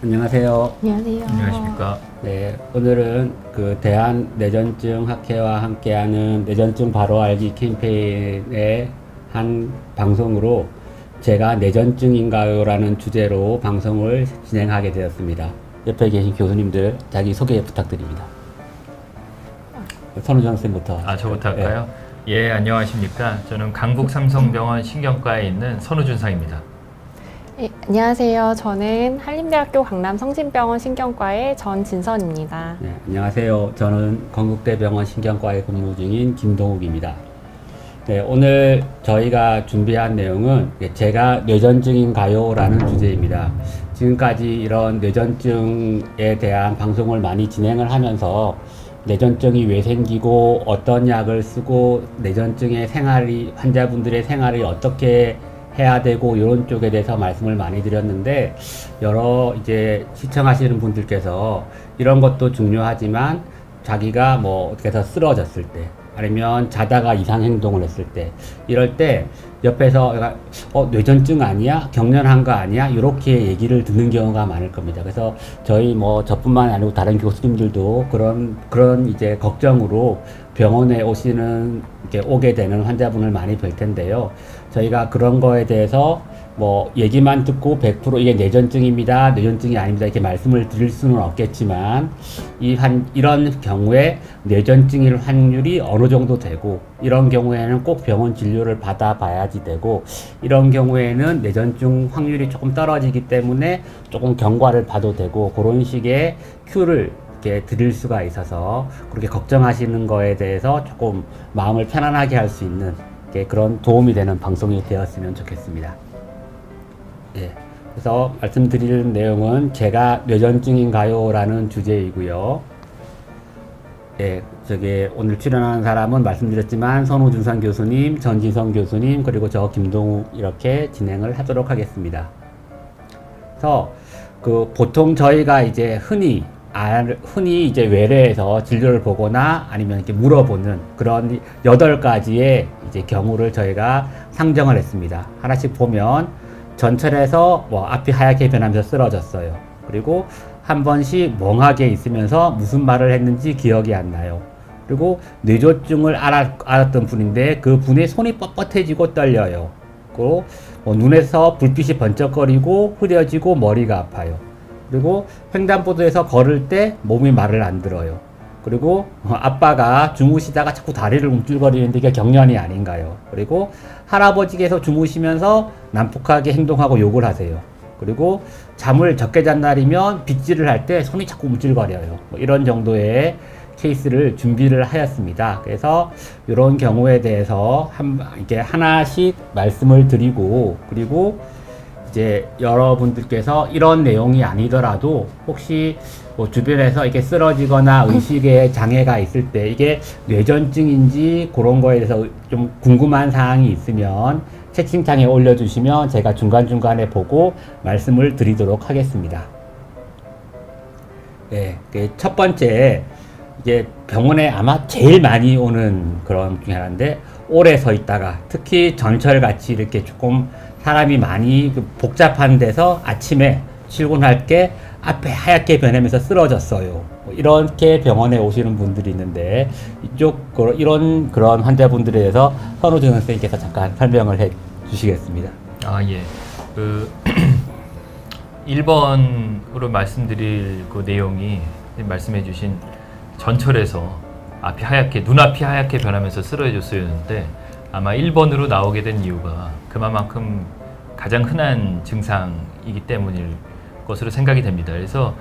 안녕하세요. 안녕하세요. 안녕하십니까. 네, 오늘은 그 대한뇌전증 학회와 함께하는 뇌전증 바로 알기 캠페인의 한 방송으로 제가 뇌전증인가요라는 주제로 방송을 진행하게 되었습니다. 옆에 계신 교수님들 자기 소개 부탁드립니다. 선우정 선생님부터. 저부터 할까요? 예, 안녕하십니까. 저는 강북 삼성병원 신경과에 있는 선우준상입니다. 네, 안녕하세요. 저는 한림대학교 강남성심병원 신경과의 전진선입니다. 네, 안녕하세요. 저는 건국대병원 신경과에 근무 중인 김동욱입니다. 네, 오늘 저희가 준비한 내용은 제가 뇌전증인가요라는 주제입니다. 지금까지 이런 뇌전증에 대한 방송을 많이 진행을 하면서 뇌전증이 왜 생기고 어떤 약을 쓰고 뇌전증의 생활이 환자분들의 생활이 어떻게 해야 되고 이런 쪽에 대해서 말씀을 많이 드렸는데 여러 이제 시청하시는 분들께서 이런 것도 중요하지만 자기가 뭐 어떻게 해서 쓰러졌을 때 아니면 자다가 이상 행동을 했을 때 이럴 때 옆에서 뇌전증 아니야? 경련한 거 아니야? 이렇게 얘기를 듣는 경우가 많을 겁니다. 그래서 저희 뭐 저뿐만 아니고 다른 교수님들도 그런 이제 걱정으로 병원에 오게 되는 환자분을 많이 볼 텐데요. 저희가 그런 거에 대해서 뭐 얘기만 듣고 100% 이게 뇌전증입니다, 뇌전증이 아닙니다 이렇게 말씀을 드릴 수는 없겠지만 이런 경우에 뇌전증일 확률이 어느 정도 되고 이런 경우에는 꼭 병원 진료를 받아봐야지 되고 이런 경우에는 뇌전증 확률이 조금 떨어지기 때문에 조금 경과를 봐도 되고 그런 식의 큐를 이렇게 드릴 수가 있어서 그렇게 걱정하시는 거에 대해서 조금 마음을 편안하게 할 수 있는 그런 도움이 되는 방송이 되었으면 좋겠습니다. 예, 그래서 말씀드릴 내용은 제가 뇌전증인가요라는 주제이고요. 예, 오늘 출연하는 사람은 말씀드렸지만 선우준상 교수님, 전진성 교수님, 그리고 저 김동욱 이렇게 진행을 하도록 하겠습니다. 그래서 보통 저희가 이제 흔히 이제 외래에서 진료를 보거나 아니면 이렇게 물어보는 그런 8가지의 이제 경우를 저희가 상정을 했습니다. 하나씩 보면 전철에서 뭐 앞이 하얗게 변하면서 쓰러졌어요. 그리고 한 번씩 멍하게 있으면서 무슨 말을 했는지 기억이 안 나요. 그리고 뇌졸중을 알았던 분인데 그 분의 손이 뻣뻣해지고 떨려요. 그리고 눈에서 불빛이 번쩍거리고 흐려지고 머리가 아파요. 그리고 횡단보도에서 걸을 때 몸이 말을 안 들어요. 그리고 아빠가 주무시다가 자꾸 다리를 움찔거리는데 이게 경련이 아닌가요? 그리고 할아버지께서 주무시면서 난폭하게 행동하고 욕을 하세요. 그리고 잠을 적게 잔 날이면 빗질을 할 때 손이 자꾸 움찔거려요. 이런 정도의 케이스를 준비를 하였습니다. 그래서 이런 경우에 대해서 이렇게 하나씩 말씀을 드리고 그리고 이제 여러분들께서 이런 내용이 아니더라도 혹시 뭐 주변에서 이렇게 쓰러지거나 의식에 장애가 있을 때 이게 뇌전증인지 그런 거에 대해서 좀 궁금한 사항이 있으면 채팅창에 올려주시면 제가 중간중간에 보고 말씀을 드리도록 하겠습니다. 네, 첫 번째 이게 병원에 아마 제일 많이 오는 그런 중에 하나인데 오래 서 있다가 특히 전철같이 이렇게 조금 사람이 많이 복잡한 데서 아침에 출근할 게 앞에 하얗게 변하면서 쓰러졌어요. 이렇게 병원에 오시는 분들이 있는데 그런 환자분들에 대해서 선우준 선생님께서 잠깐 설명을 해 주시겠습니다. 예. 1번으로 말씀드릴 그 내용이 말씀해 주신 전철에서 눈앞이 하얗게 변하면서 쓰러졌었는데 아마 1번으로 나오게 된 이유가 그만큼 가장 흔한 증상이기 때문일 것으로 생각이 됩니다. 그래서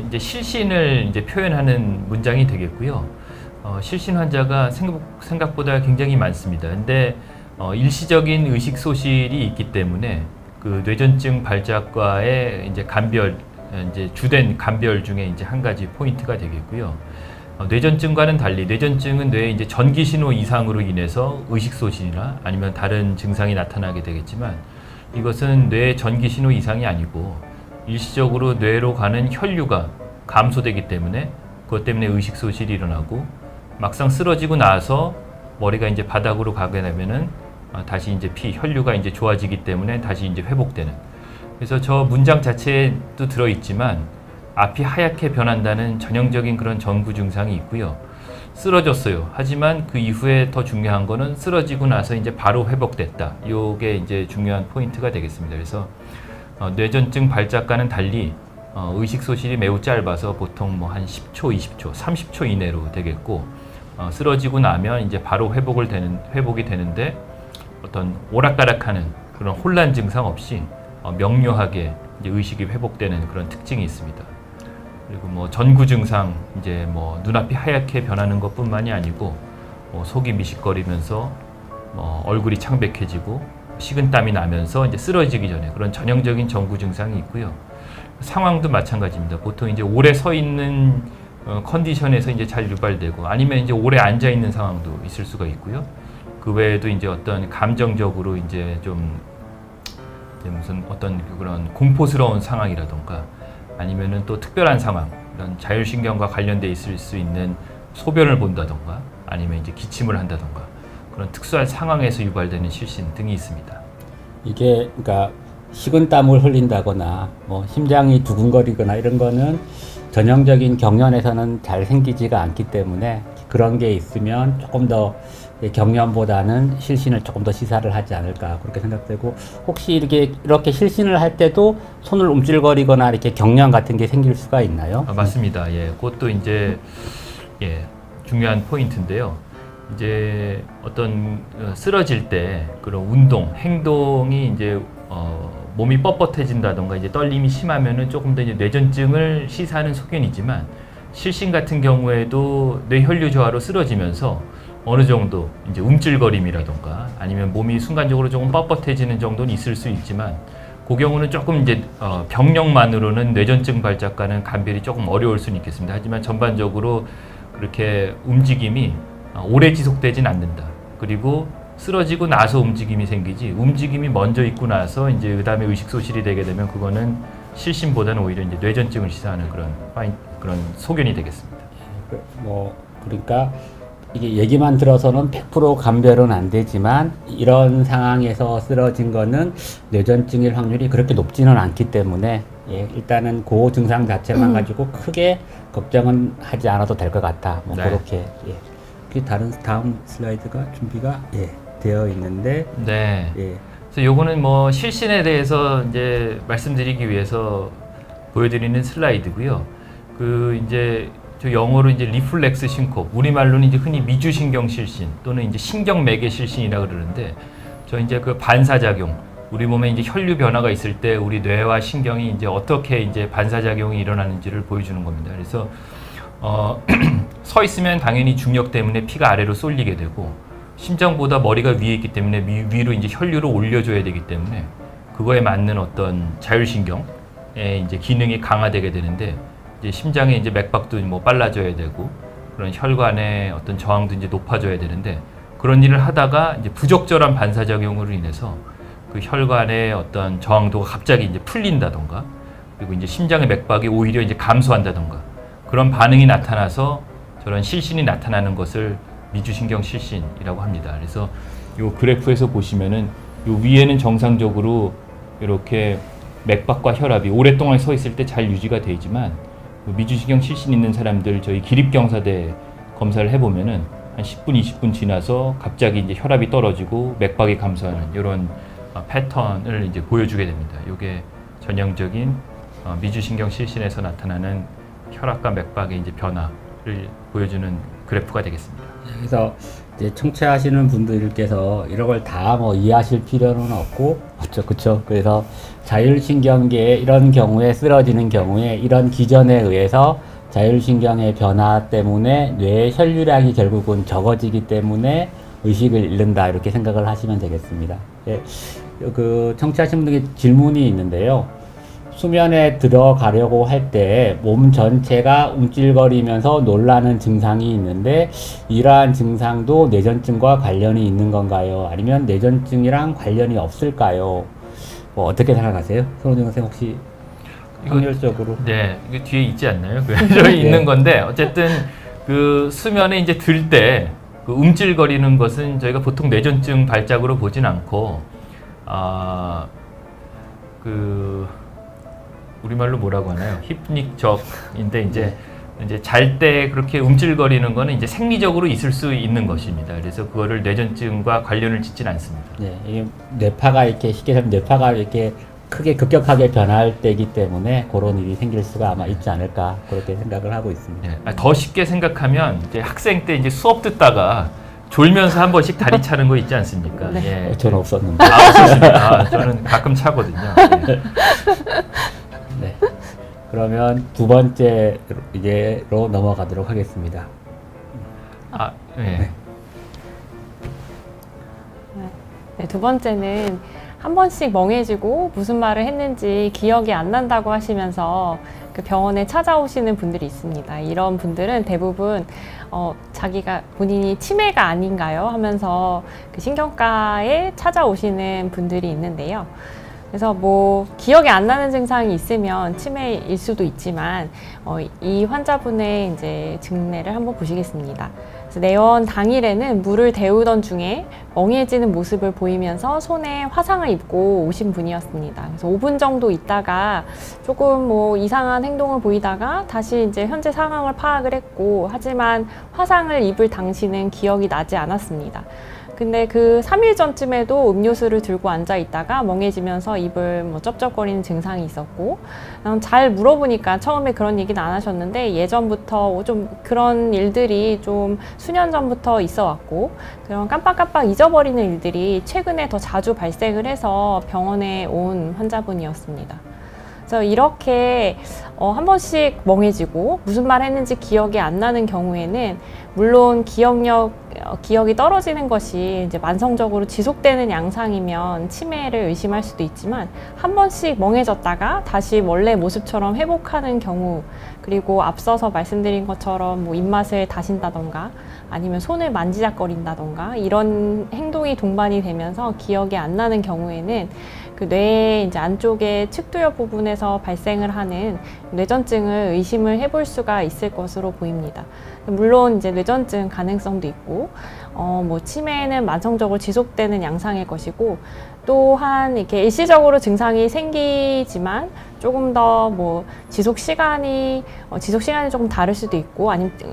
이제 실신을 이제 표현하는 문장이 되겠고요. 실신 환자가 생각보다 굉장히 많습니다. 근데 일시적인 의식 소실이 있기 때문에 그 뇌전증 발작과의 이제 주된 감별 중에 이제 한 가지 포인트가 되겠고요. 뇌전증과는 달리 뇌전증은 뇌에 이제 전기 신호 이상으로 인해서 의식 소실이나 아니면 다른 증상이 나타나게 되겠지만 이것은 뇌 전기 신호 이상이 아니고 일시적으로 뇌로 가는 혈류가 감소되기 때문에 그것 때문에 의식 소실이 일어나고 막상 쓰러지고 나서 머리가 이제 바닥으로 가게 되면은 다시 이제 혈류가 이제 좋아지기 때문에 다시 이제 회복되는 그래서 저 문장 자체에도 들어있지만 앞이 하얗게 변한다는 전형적인 그런 전구 증상이 있고요. 쓰러졌어요. 하지만 그 이후에 더 중요한 거는 쓰러지고 나서 이제 바로 회복됐다. 요게 이제 중요한 포인트가 되겠습니다. 그래서 뇌전증 발작과는 달리 의식 소실이 매우 짧아서 보통 뭐 한 10초, 20초, 30초 이내로 되겠고 쓰러지고 나면 이제 바로 회복이 되는데 어떤 오락가락하는 그런 혼란 증상 없이 명료하게 이제 의식이 회복되는 그런 특징이 있습니다. 그리고 뭐 전구 증상 이제 뭐 눈앞이 하얗게 변하는 것뿐만이 아니고 뭐 속이 미식거리면서 얼굴이 창백해지고 식은땀이 나면서 이제 쓰러지기 전에 그런 전형적인 전구 증상이 있고요. 상황도 마찬가지입니다. 보통 이제 오래 서 있는 컨디션에서 이제 잘 유발되고 아니면 이제 오래 앉아 있는 상황도 있을 수가 있고요. 그 외에도 이제 어떤 감정적으로 이제 좀 무슨 어떤 그런 공포스러운 상황이라던가 아니면은 또 특별한 상황, 이런 자율신경과 관련돼 있을 수 있는 소변을 본다던가 아니면 이제 기침을 한다던가 그런 특수한 상황에서 유발되는 실신 등이 있습니다. 이게 그러니까 식은땀을 흘린다거나 뭐 심장이 두근거리거나 이런 거는 전형적인 경련에서는 잘 생기지가 않기 때문에 그런 게 있으면 조금 더 경련보다는 실신을 조금 더 시사를 하지 않을까 그렇게 생각되고, 혹시 이렇게 실신을 할 때도 손을 움찔거리거나 이렇게 경련 같은 게 생길 수가 있나요? 맞습니다. 예, 그것도 이제 중요한 포인트인데요. 이제 어떤 쓰러질 때 그런 운동, 행동이 이제 몸이 뻣뻣해진다던가 이제 떨림이 심하면은 조금 더 이제 뇌전증을 시사하는 소견이지만, 실신 같은 경우에도 뇌혈류 저하로 쓰러지면서 어느 정도 이제 움찔거림이라던가 아니면 몸이 순간적으로 조금 뻣뻣해지는 정도는 있을 수 있지만, 그 경우는 조금 이제 병력만으로는 뇌전증 발작과는 감별이 조금 어려울 수는 있겠습니다. 하지만 전반적으로 그렇게 움직임이 오래 지속되진 않는다. 그리고 쓰러지고 나서 움직임이 생기지, 움직임이 먼저 있고 나서 이제 그 다음에 의식 소실이 되게 되면 그거는 실신보다는 오히려 이제 뇌전증을 시사하는 그런 소견이 되겠습니다. 그러니까 이게 얘기만 들어서는 100% 감별은 안 되지만 이런 상황에서 쓰러진 거는 뇌전증일 확률이 그렇게 높지는 않기 때문에 일단은 그 증상 자체만 가지고 크게 걱정은 하지 않아도 될 것 같다. 뭐 네. 그렇게 다음 슬라이드가 준비가 되어 있는데 네. 그래서 요거는 뭐 실신에 대해서 이제 말씀드리기 위해서 보여드리는 슬라이드고요. 그 이제 저 영어로 이제 리플렉스 신코, 우리말로는 이제 흔히 미주신경 실신 또는 이제 신경매개 실신이라 그러는데, 저 이제 그 반사작용, 우리 몸에 이제 혈류 변화가 있을 때 우리 뇌와 신경이 이제 어떻게 이제 반사작용이 일어나는지를 보여주는 겁니다. 그래서 서 있으면 당연히 중력 때문에 피가 아래로 쏠리게 되고, 심장보다 머리가 위에 있기 때문에 위로 이제 혈류를 올려줘야 되기 때문에 그거에 맞는 어떤 자율신경의 이제 기능이 강화되게 되는데, 이제 심장의 이제 맥박도 뭐 빨라져야 되고 그런 혈관의 어떤 저항도 이제 높아져야 되는데, 그런 일을 하다가 이제 부적절한 반사작용으로 인해서 그 혈관의 어떤 저항도가 갑자기 이제 풀린다던가, 그리고 이제 심장의 맥박이 오히려 이제 감소한다던가 그런 반응이 나타나서 저런 실신이 나타나는 것을 미주신경 실신이라고 합니다. 그래서 이 그래프에서 보시면은 이 위에는 정상적으로 이렇게 맥박과 혈압이 오랫동안 서 있을 때 잘 유지가 되지만, 미주신경 실신 있는 사람들 저희 기립경사대 검사를 해보면은 한 10분, 20분 지나서 갑자기 이제 혈압이 떨어지고 맥박이 감소하는 이런 패턴을 이제 보여주게 됩니다. 이게 전형적인 미주신경 실신에서 나타나는 혈압과 맥박의 이제 변화를 보여주는 그래프가 되겠습니다. 그래서 이제 청취하시는 분들께서 이런 걸 다 뭐 이해하실 필요는 없고, 그렇죠. 그래서 자율신경계에 이런 경우에 쓰러지는 경우에 이런 기전에 의해서 자율신경의 변화 때문에 뇌의 혈류량이 결국은 적어지기 때문에 의식을 잃는다, 이렇게 생각을 하시면 되겠습니다. 그 청취하신 분들께 질문이 있는데요. 수면에 들어가려고 할 때 몸 전체가 움찔거리면서 놀라는 증상이 있는데, 이러한 증상도 뇌전증과 관련이 있는 건가요? 아니면 뇌전증이랑 관련이 없을까요? 어떻게 생각하세요? 손호정 선생님, 혹시 확률적으로? 네, 이게 뒤에 있지 않나요? 저기 있는 건데, 어쨌든 그 수면에 이제 들 때 그 움찔거리는 것은 저희가 보통 뇌전증 발작으로 보진 않고, 그 우리말로 뭐라고 하나요? 히프닉적인데 이제 잘 때 그렇게 움찔거리는 거는 이제 생리적으로 있을 수 있는 것입니다. 그래서 그거를 뇌전증과 관련을 짓진 않습니다. 네, 이게 뇌파가 이렇게 쉽게 말하면 뇌파가 이렇게 크게 급격하게 변할 때이기 때문에 그런 일이 생길 수가 아마 있지 않을까 그렇게 생각을 하고 있습니다. 네, 더 쉽게 생각하면 이제 학생 때 이제 수업 듣다가 졸면서 한 번씩 다리 차는 거 있지 않습니까? 네. 예. 저는 없었는데. 없었습니다. 저는 가끔 차거든요. 네. 네. 그러면 두 번째로 넘어가도록 하겠습니다. 네. 네, 두 번째는 한 번씩 멍해지고 무슨 말을 했는지 기억이 안 난다고 하시면서 그 병원에 찾아오시는 분들이 있습니다. 이런 분들은 대부분 자기가 본인이 치매가 아닌가요? 하면서 그 신경과에 찾아오시는 분들이 있는데요. 그래서 뭐 기억이 안 나는 증상이 있으면 치매일 수도 있지만 이 환자분의 이제 증례를 한번 보시겠습니다. 그래서 내원 당일에는 물을 데우던 중에 멍해지는 모습을 보이면서 손에 화상을 입고 오신 분이었습니다. 그래서 5분 정도 있다가 조금 뭐 이상한 행동을 보이다가 다시 이제 현재 상황을 파악을 했고, 하지만 화상을 입을 당시는 기억이 나지 않았습니다. 근데 그 3일 전쯤에도 음료수를 들고 앉아 있다가 멍해지면서 입을 뭐 쩝쩝거리는 증상이 있었고, 잘 물어보니까 처음에 그런 얘기는 안 하셨는데 예전부터 좀 그런 일들이 좀 수년 전부터 있어 왔고, 그런 깜빡깜빡 잊어버리는 일들이 최근에 더 자주 발생을 해서 병원에 온 환자분이었습니다. 그래서 이렇게 한 번씩 멍해지고 무슨 말 했는지 기억이 안 나는 경우에는 물론 기억이 떨어지는 것이 이제 만성적으로 지속되는 양상이면 치매를 의심할 수도 있지만, 한 번씩 멍해졌다가 다시 원래 모습처럼 회복하는 경우, 그리고 앞서서 말씀드린 것처럼 뭐 입맛을 다신다던가 아니면 손을 만지작거린다던가 이런 행동이 동반이 되면서 기억이 안 나는 경우에는 그 뇌의 이제 안쪽의 측두엽 부분에서 발생을 하는 뇌전증을 의심을 해볼 수가 있을 것으로 보입니다. 물론 이제 뇌전증 가능성도 있고, 뭐 치매는 만성적으로 지속되는 양상일 것이고, 또한 이렇게 일시적으로 증상이 생기지만 조금 더 뭐 지속 시간이 조금 다를 수도 있고,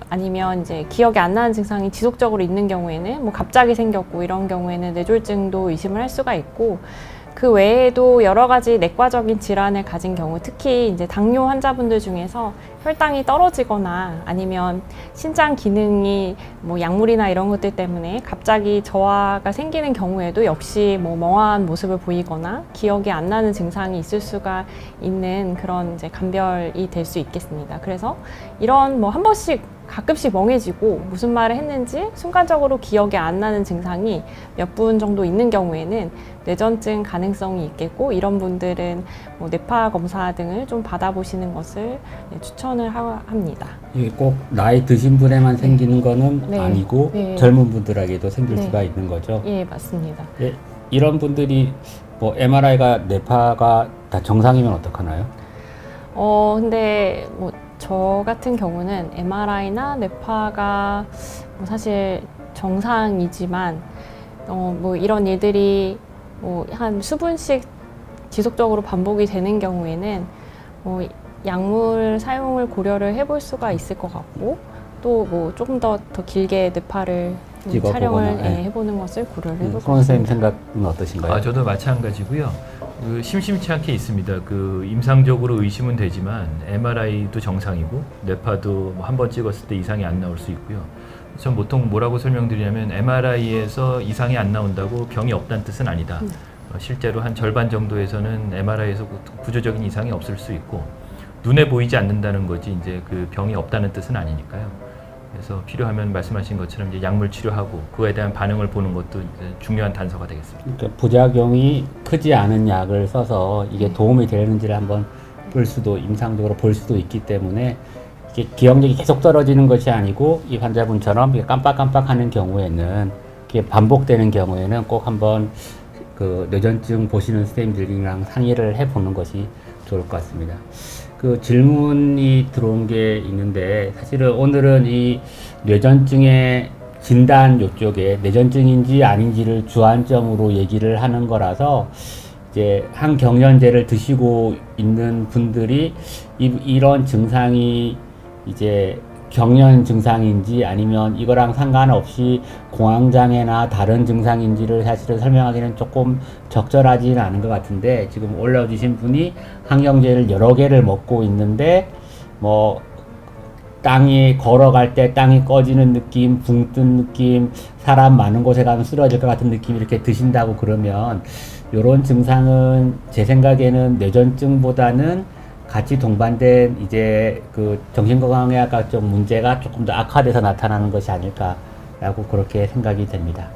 아니면 이제 기억이 안 나는 증상이 지속적으로 있는 경우에는 뭐 갑자기 생겼고 이런 경우에는 뇌졸중도 의심을 할 수가 있고, 그 외에도 여러 가지 내과적인 질환을 가진 경우, 특히 이제 당뇨 환자분들 중에서 혈당이 떨어지거나 아니면 신장 기능이 뭐 약물이나 이런 것들 때문에 갑자기 저하가 생기는 경우에도 역시 뭐 멍한 모습을 보이거나 기억이 안 나는 증상이 있을 수가 있는 그런 이제 감별이 될 수 있겠습니다. 그래서 이런 뭐 한 번씩 가끔씩 멍해지고 무슨 말을 했는지 순간적으로 기억이 안 나는 증상이 몇 분 정도 있는 경우에는 뇌전증 가능성이 있겠고, 이런 분들은 뭐 뇌파 검사 등을 좀 받아보시는 것을 추천을 합니다. 이게 꼭 나이 드신 분에만 생기는 거는 네. 아니고 네. 젊은 분들에게도 생길 네. 수가 있는 거죠. 예, 맞습니다. 예, 이런 분들이 뭐 MRI가 뇌파가 다 정상이면 어떡하나요? 근데 뭐 저 같은 경우는 MRI나 뇌파가 뭐 사실 정상이지만 뭐 이런 일들이 뭐 한 수분씩 지속적으로 반복이 되는 경우에는 뭐 약물 사용을 고려를 해볼 수가 있을 것 같고, 또 뭐 조금 더 길게 뇌파를 촬영을 해보는 것을 고려를 해볼 것 같습니다. 선생님 생각은 어떠신가요? 저도 마찬가지고요. 심심치 않게 있습니다. 그 임상적으로 의심은 되지만 MRI도 정상이고 뇌파도 한 번 찍었을 때 이상이 안 나올 수 있고요. 전 보통 뭐라고 설명드리냐면 MRI에서 이상이 안 나온다고 병이 없다는 뜻은 아니다. 실제로 한 절반 정도에서는 MRI에서 구조적인 이상이 없을 수 있고, 눈에 보이지 않는다는 거지 이제 그 병이 없다는 뜻은 아니니까요. 그래서 필요하면 말씀하신 것처럼 이제 약물 치료하고 그거에 대한 반응을 보는 것도 이제 중요한 단서가 되겠습니다. 그러니까 부작용이 크지 않은 약을 써서 이게 도움이 되는지를 한번 볼 수도, 임상적으로 볼 수도 있기 때문에, 이게 기억력이 계속 떨어지는 것이 아니고 이 환자분처럼 깜빡깜빡하는 경우에는, 이게 반복되는 경우에는 꼭 한번 그 뇌전증 보시는 선생님들이랑 상의를 해보는 것이 좋을 것 같습니다. 그 질문이 들어온 게 있는데, 사실은 오늘은 이 뇌전증의 진단 요쪽에 뇌전증인지 아닌지를 주안점으로 얘기를 하는 거라서 이제 항경련제를 드시고 있는 분들이 이런 증상이 이제 경련 증상인지 아니면 이거랑 상관없이 공황장애나 다른 증상인지를 사실은 설명하기는 조금 적절하지는 않은 것 같은데, 지금 올려주신 분이 항경제를 여러 개를 먹고 있는데 뭐 땅이 걸어갈 때 땅이 꺼지는 느낌, 붕 뜬 느낌, 사람 많은 곳에 가면 쓰러질 것 같은 느낌 이렇게 드신다고 그러면 이런 증상은 제 생각에는 뇌전증보다는 같이 동반된 이제 그 정신건강의학적 문제가 조금 더 악화돼서 나타나는 것이 아닐까라고 그렇게 생각이 됩니다.